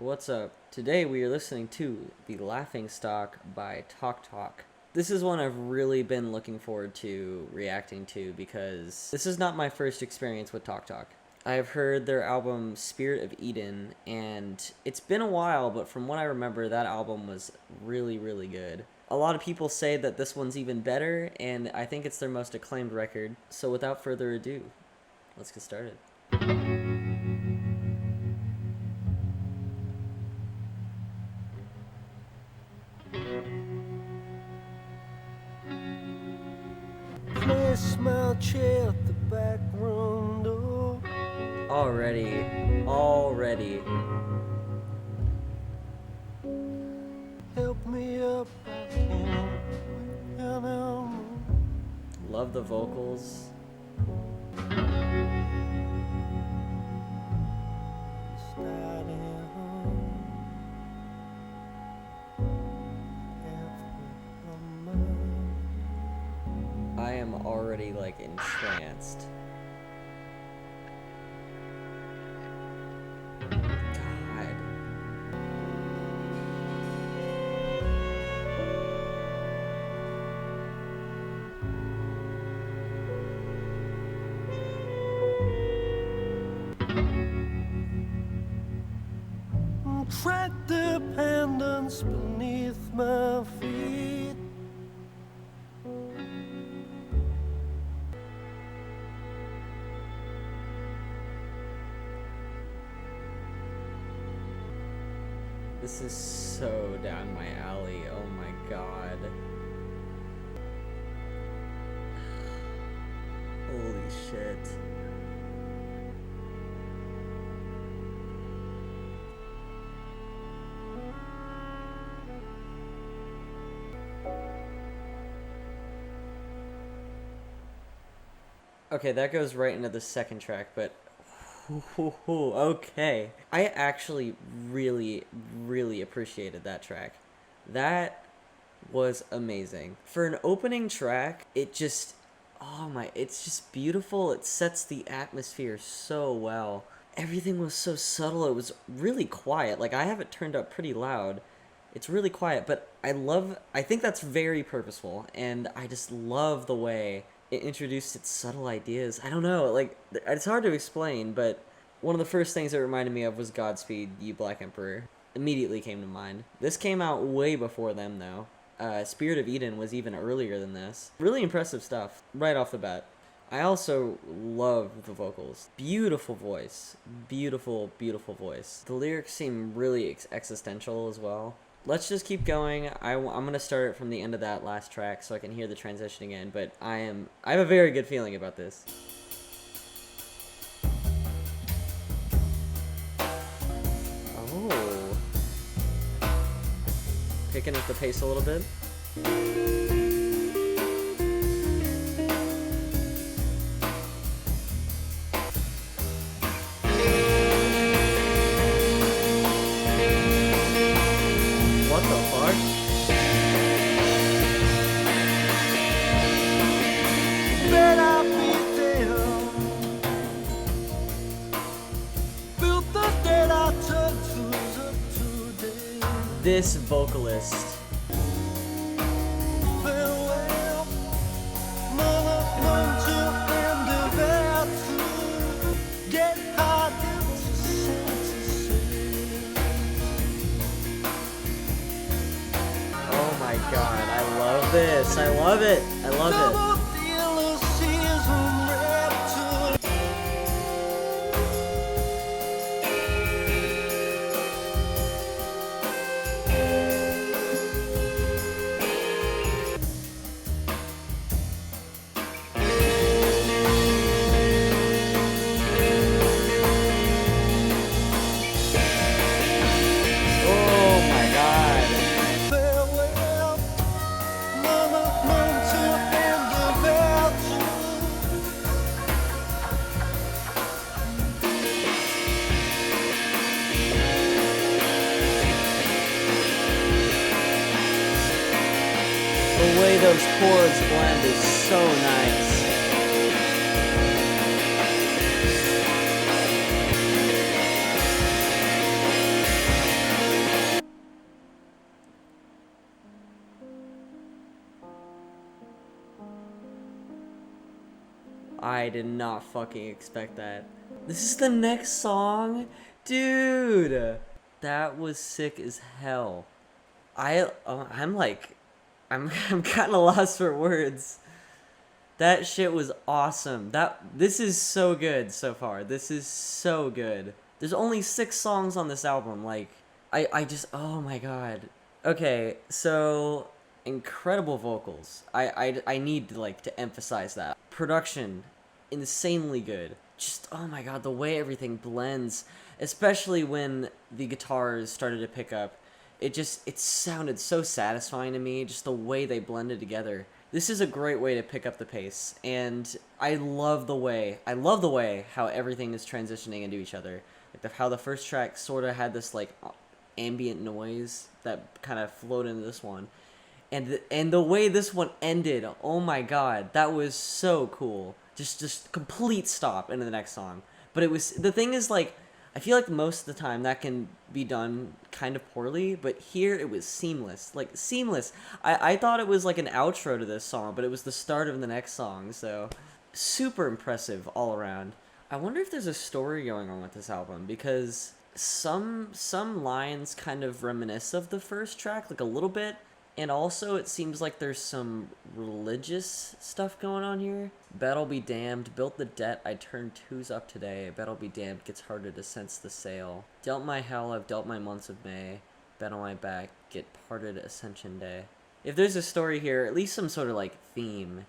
What's up? Today we are listening to The Laughing Stock by Talk Talk. This is one I've really been looking forward to reacting to because this is not my first experience with Talk Talk. I've heard their album Spirit of Eden, and it's been a while, but from what I remember, that album was really, really good. A lot of people say that this one's even better, and I think it's their most acclaimed record. So without further ado, let's get started. Place my chair at the back room door. Already. Help me up, I can't Love the vocals. I am already like entranced. God. Track dependence beneath my feet. This is so down my alley. Oh my god. Holy shit. Okay, that goes right into the second track, but okay. I actually really, really appreciated that track. That was amazing. For an opening track, it just, it's just beautiful. It sets the atmosphere so well. Everything was so subtle. It was really quiet. Like, I have it turned up pretty loud. It's really quiet, but I think that's very purposeful, and I just love the way it introduced its subtle ideas. I don't know, like, it's hard to explain, but one of the first things it reminded me of was Godspeed, You Black Emperor. Immediately came to mind. This came out way before them, though. Spirit of Eden was even earlier than this. Really impressive stuff, right off the bat. I also love the vocals. Beautiful voice. Beautiful, beautiful voice. The lyrics seem really existential as well. Let's just keep going. I'm going to start from the end of that last track so I can hear the transition again, but I have a very good feeling about this. Oh. Picking up the pace a little bit. What the fuck? Bet I'll be there. Built the dead I took to today. This vocalist. Farewell, mother, won't you end the battle? Get hard to say. Oh my god, I love this. I love it. I love it. Oh my god. Farewell, mother, won't you end the battle? The way those chords blend is so nice. I did not fucking expect that. This is the next song? Dude! That was sick as hell. I'm like, I'm kind of lost for words. That shit was awesome. This is so good so far. This is so good. There's only 6 songs on this album. Like, I just, oh my god. Okay, so incredible vocals. I need to emphasize that. Production, insanely good. Just, oh my god, the way everything blends, especially when the guitars started to pick up. It sounded so satisfying to me, just the way they blended together. This is a great way to pick up the pace, and I love the way how everything is transitioning into each other. Like how the first track sort of had this like ambient noise that kind of flowed into this one, and the way this one ended, oh my god, that was so cool. Just complete stop into the next song. But the thing is, like, I feel like most of the time that can be done kind of poorly, but here it was seamless. Like, seamless. I thought it was like an outro to this song, but it was the start of the next song, so super impressive all around. I wonder if there's a story going on with this album, because some lines kind of reminisce of the first track, like a little bit, and also it seems like there's some religious stuff going on here. Bet'll be damned, built the debt, I turned 2s up today. Bet'll be damned, gets harder to sense the sail. Dealt my hell, I've dealt my months of May. Bet on my back, get parted Ascension day. If there's a story here, at least some sort of like theme,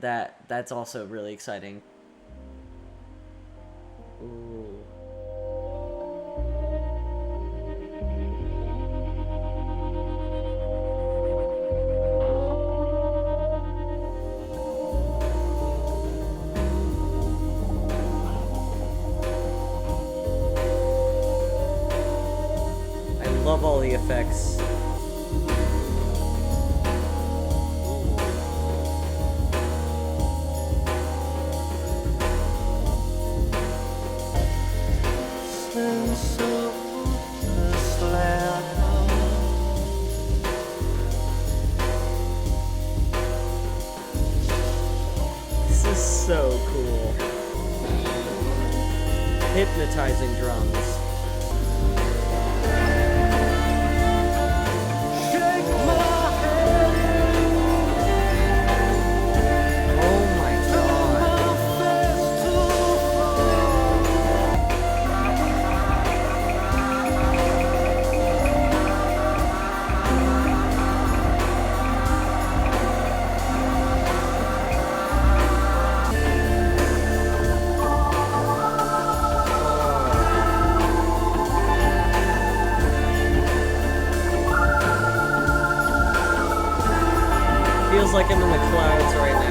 that's also really exciting. Ooh. Love all the effects. This is so cool. Hypnotizing drums. Feels like I'm in the clouds right now.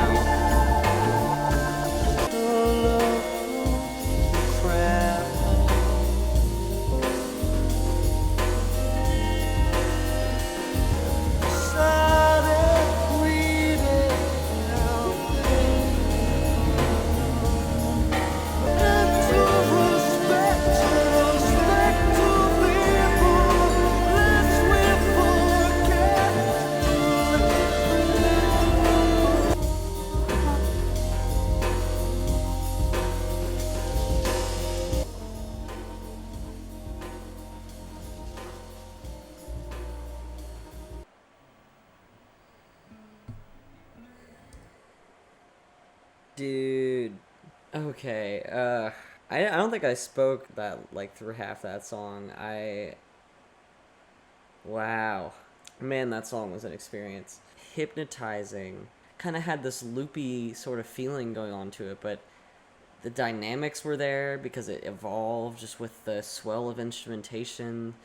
Dude. Okay, I don't think I spoke that, like, through half that song. Wow. Man, that song was an experience. Hypnotizing. Kind of had this loopy sort of feeling going on to it, but the dynamics were there because it evolved just with the swell of instrumentation,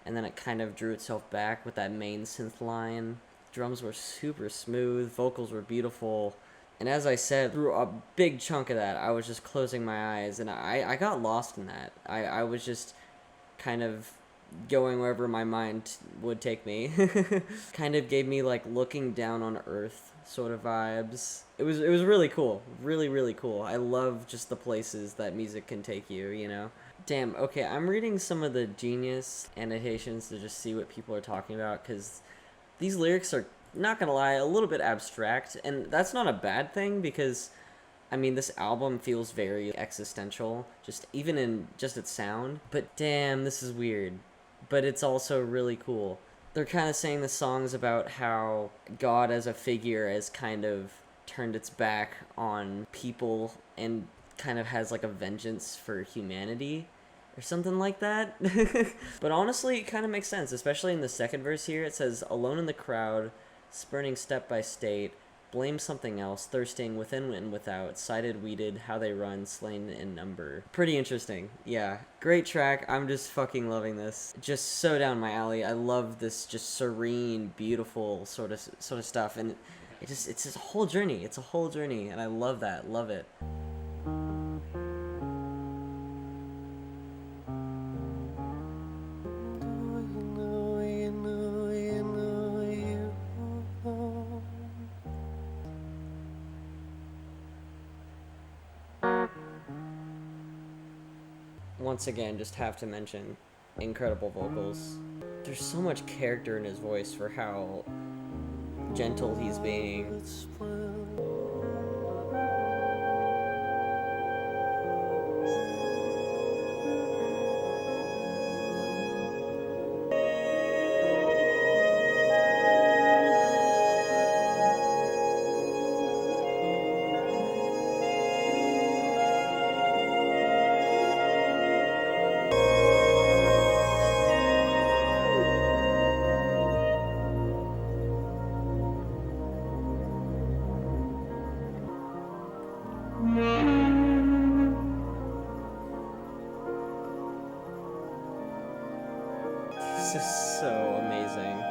and then it kind of drew itself back with that main synth line. Drums were super smooth, vocals were beautiful. And as I said, through a big chunk of that, I was just closing my eyes, and I got lost in that. I was just kind of going wherever my mind would take me. Kind of gave me, like, looking down on Earth sort of vibes. It was really cool. Really, really cool. I love just the places that music can take you, you know? Damn, okay, I'm reading some of the Genius annotations to just see what people are talking about, because these lyrics are, not gonna lie, a little bit abstract, and that's not a bad thing, because I mean, this album feels very existential, just even in just its sound. But damn, this is weird. But it's also really cool. They're kind of saying the songs about how God as a figure has kind of turned its back on people and kind of has like a vengeance for humanity or something like that. But honestly, it kind of makes sense, especially in the second verse here. It says, alone in the crowd, spurning step by state, blame something else, thirsting within and without, sighted, weeded, how they run, slain in number. Pretty interesting. Yeah, great track. I'm just fucking loving this. Just so down my alley. I love this just serene, beautiful sort of stuff, and it's just a whole journey. It's a whole journey, and I love that. Love it. Once again, just have to mention, incredible vocals. There's so much character in his voice for how gentle he's being. This is so amazing.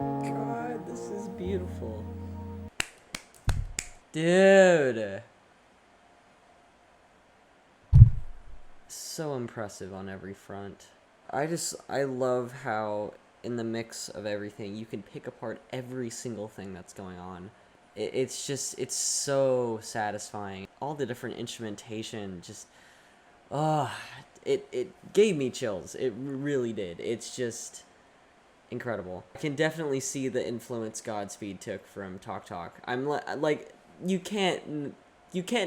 God, this is beautiful. Dude. So impressive on every front. I love how in the mix of everything, you can pick apart every single thing that's going on. It's so satisfying. All the different instrumentation just, it gave me chills. It really did. It's just incredible. I can definitely see the influence Godspeed took from Talk Talk. I'm like, you can't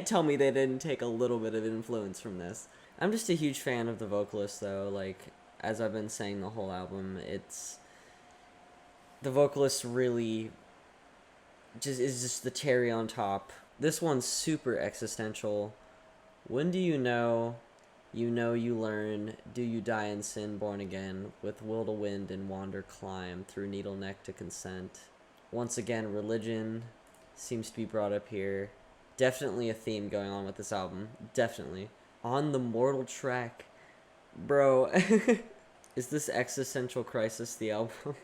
tell me they didn't take a little bit of influence from this. I'm just a huge fan of the vocalist though. Like, as I've been saying the whole album, the vocalist really is just the cherry on top. This one's super existential. When do you know you learn, do you die in sin, born again, with will to wind and wander climb, through needle neck to consent. Once again, religion seems to be brought up here. Definitely a theme going on with this album. Definitely. On the Mortal track, bro, is this Existential Crisis the album?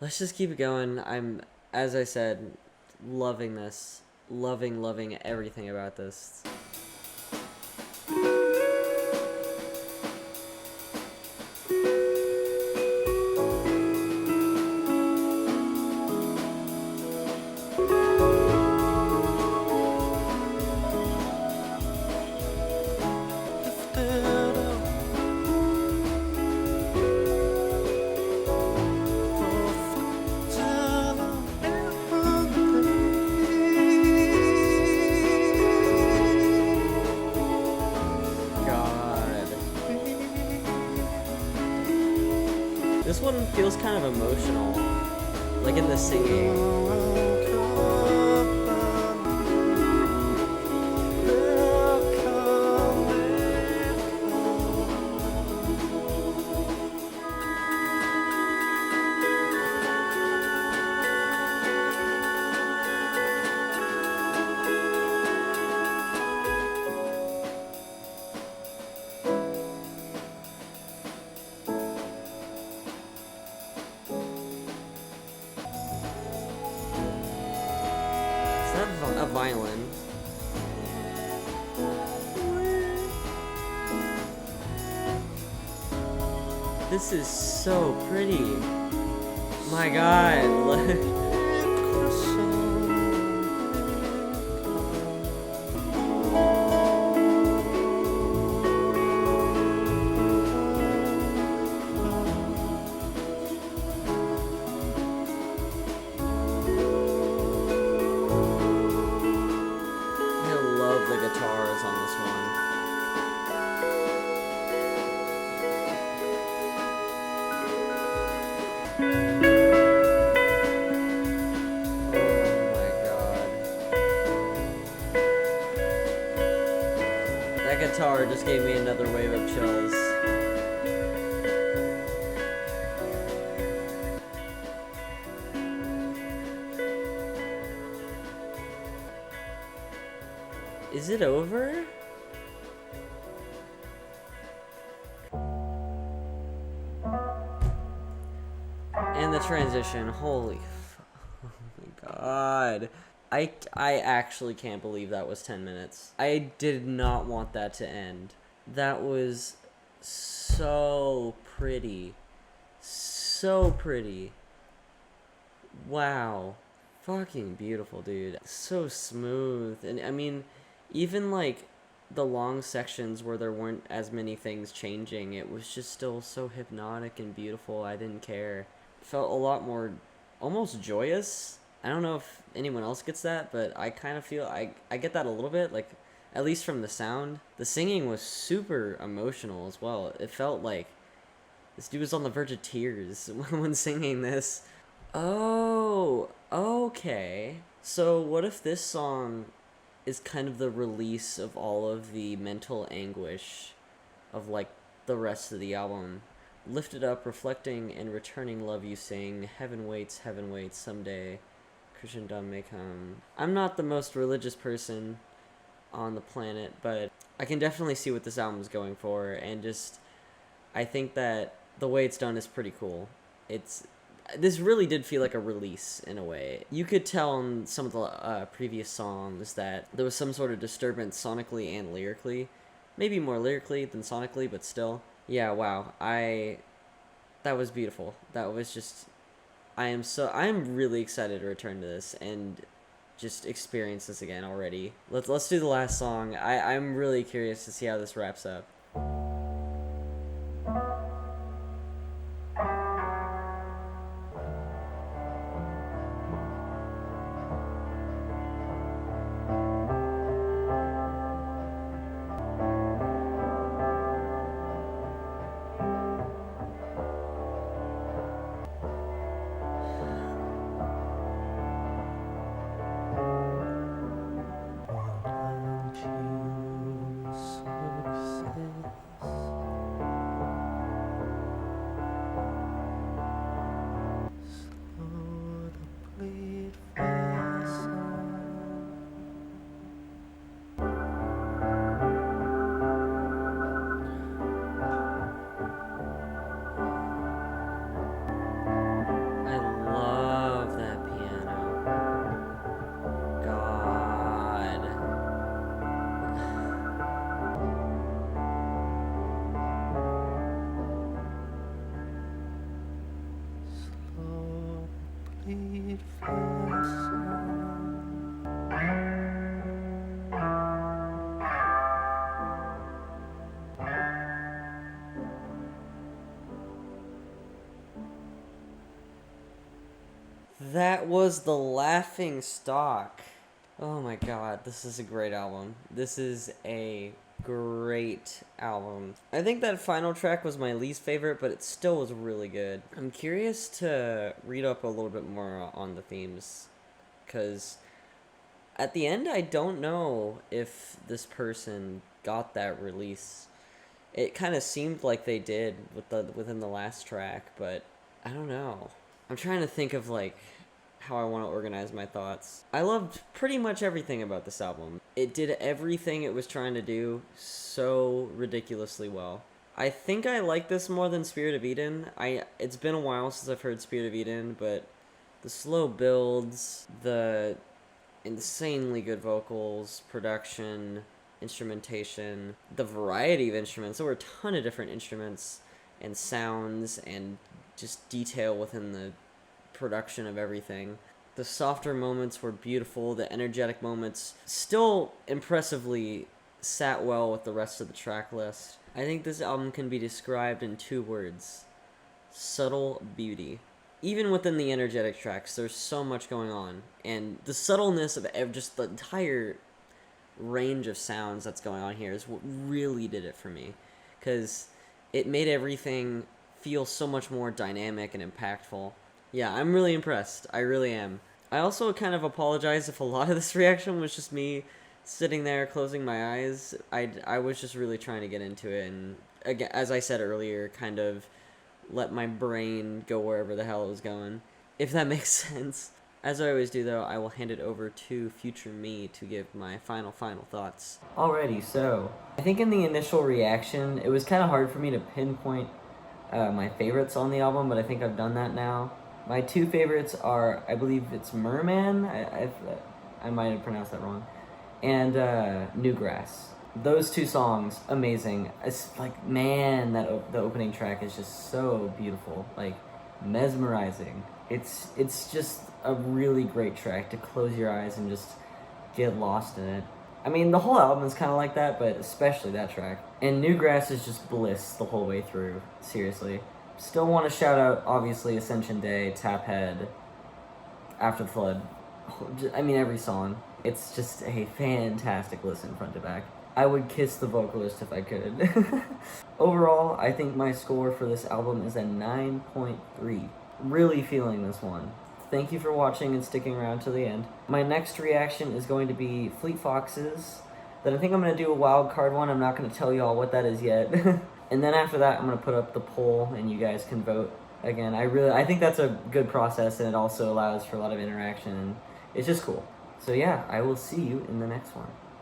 Let's just keep it going. I'm, as I said, loving this. Loving everything about this. This one feels kind of emotional, like in the singing. not a violin. This is so pretty. My God. That guitar just gave me another wave of chills. Is it over? And the transition, holy oh my God. I actually can't believe that was 10 minutes. I did not want that to end. That was so pretty. So pretty. Wow. Fucking beautiful, dude. So smooth. And I mean, even like the long sections where there weren't as many things changing, it was just still so hypnotic and beautiful. I didn't care. Felt a lot more almost joyous. I don't know if anyone else gets that, but I kind of feel I get that a little bit, like at least from the sound. The singing was super emotional as well. It felt like this dude was on the verge of tears when singing this. Oh, okay. So what if this song is kind of the release of all of the mental anguish of like the rest of the album? Lifted up, reflecting and returning love you sing. Heaven waits, someday Christendom may come. I'm not the most religious person on the planet, but I can definitely see what this album is going for, and just I think that the way it's done is pretty cool. This really did feel like a release in a way. You could tell in some of the previous songs that there was some sort of disturbance sonically and lyrically. Maybe more lyrically than sonically, but still. Yeah, wow. That was beautiful. That was just I'm really excited to return to this and just experience this again already. Let's do the last song. I'm really curious to see how this wraps up. That was The Laughing Stock. Oh my God, this is a great album. This is a great album. I think that final track was my least favorite, but it still was really good. I'm curious to read up a little bit more on the themes, because at the end I don't know if this person got that release. It kind of seemed like they did within the last track, but I don't know. I'm trying to think of like how I want to organize my thoughts. I loved pretty much everything about this album. It did everything it was trying to do so ridiculously well. I think I like this more than Spirit of Eden. It's been a while since I've heard Spirit of Eden, but the slow builds, the insanely good vocals, production, instrumentation, the variety of instruments. There were a ton of different instruments and sounds and just detail within the production of everything. The softer moments were beautiful. The energetic moments still impressively sat well with the rest of the track list. I think this album can be described in 2 words: subtle beauty. Even within the energetic tracks, there's so much going on, and the subtleness of just the entire range of sounds that's going on here is what really did it for me, because it made everything feel so much more dynamic and impactful. Yeah, I'm really impressed. I really am. I also kind of apologize if a lot of this reaction was just me sitting there closing my eyes. I was just really trying to get into it, and again, as I said earlier, kind of let my brain go wherever the hell it was going, if that makes sense. As I always do, though, I will hand it over to future me to give my final thoughts. Alrighty, so I think in the initial reaction, it was kind of hard for me to pinpoint my favorites on the album, but I think I've done that now. My 2 favorites are, I believe it's Mrryhman, I might have pronounced that wrong, and Newgrass. Those 2 songs, amazing. It's like, man, the opening track is just so beautiful, like mesmerizing. It's just a really great track to close your eyes and just get lost in it. I mean, the whole album is kind of like that, but especially that track. And Newgrass is just bliss the whole way through, seriously. Still want to shout out, obviously, Ascension Day, Taphead, After the Flood. I mean, every song. It's just a fantastic listen front to back. I would kiss the vocalist if I could. Overall, I think my score for this album is a 9.3. Really feeling this one. Thank you for watching and sticking around to the end. My next reaction is going to be Fleet Foxes. Then I think I'm going to do a wild card one. I'm not going to tell you all what that is yet. And then after that, I'm going to put up the poll and you guys can vote. Again, I think that's a good process, and it also allows for a lot of interaction, and it's just cool. So yeah, I will see you in the next one.